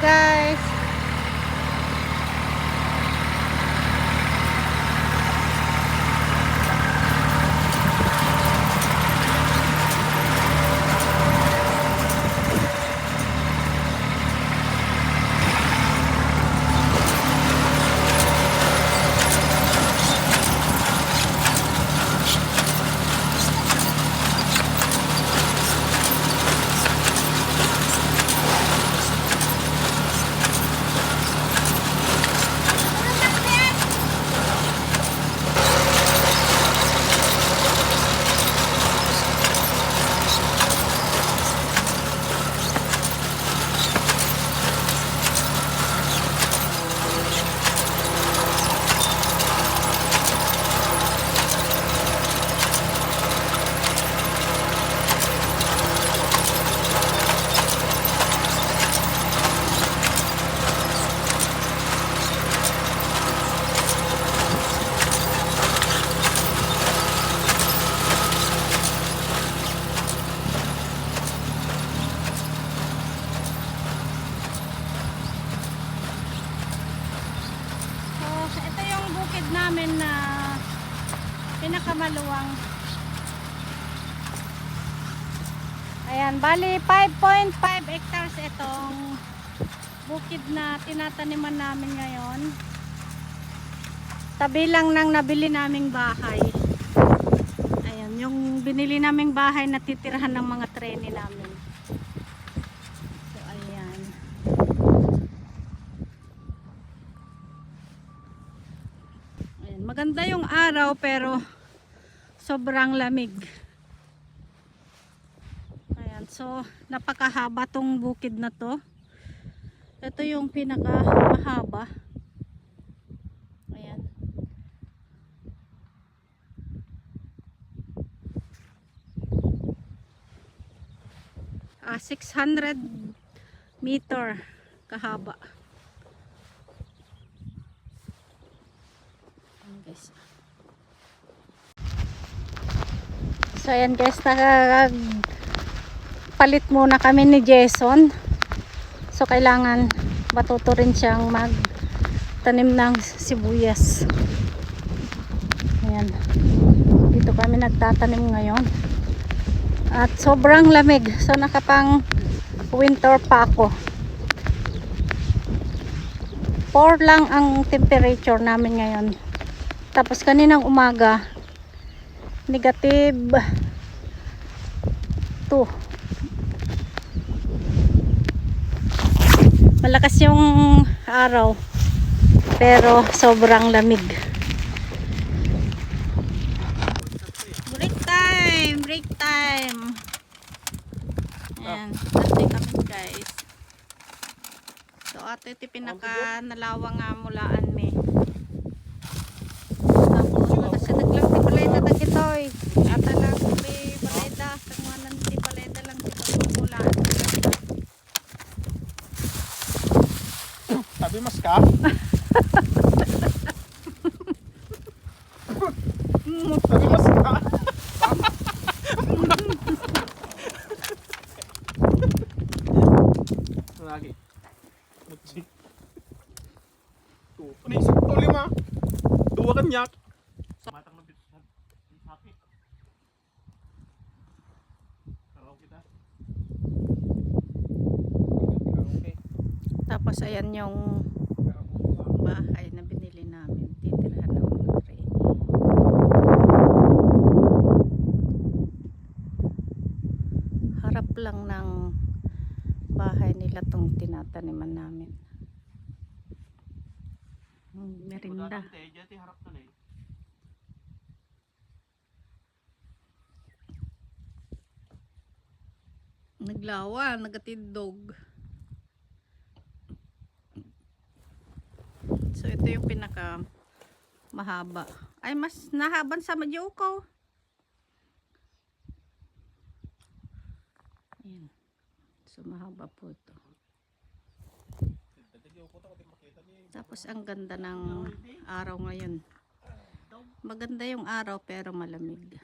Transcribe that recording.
guys. Namin na pinakamaluwang. Ayan, bali 5.5 hectares itong bukid na tinataniman namin ngayon. Tabi lang ng nabili naming bahay. Ayan, yung binili naming bahay na titirahan ng mga trainee namin. So ayan. Maganda yung araw pero sobrang lamig. Ayan, so napakahaba tong bukid na to. Ito yung pinaka mahaba. Ayan. Ah, 600 meter kahaba. Guys. So ayan guys, palit muna kami ni Jason. So kailangan matuto rin siyang magtanim ng sibuyas. Ayan. Dito kami nagtatanim ngayon. At sobrang lamig. So nakapang winter pa ako. 4 lang ang temperature namin ngayon. Tapos kaninang umaga negative 2. Malakas yung araw pero sobrang lamig. Break time, break time. Ayan, birthday kami guys. So ato iti pinaka nalawang nga mulaan me. Ata lang may paleda, tangwanan di paleda lang dito pulaan. Sabi mas ka? Sabi mas ka? Lagi. Mutsi. Tuh, ano isip ko lima? Tuwa kanyak. Matang na bit. Happy. Tapos ayan yung bahay na binili namin, titirahan ng mga trainee. Harap lang ng bahay nila tong tinataniman namin. Merinda. Naglawa, nagatindog. So ito yung pinaka mahaba. Ay mas nahaban sa Madyoko. Ayan. So mahaba po ito. Tapos ang ganda ng araw ngayon. Maganda yung araw pero malamig.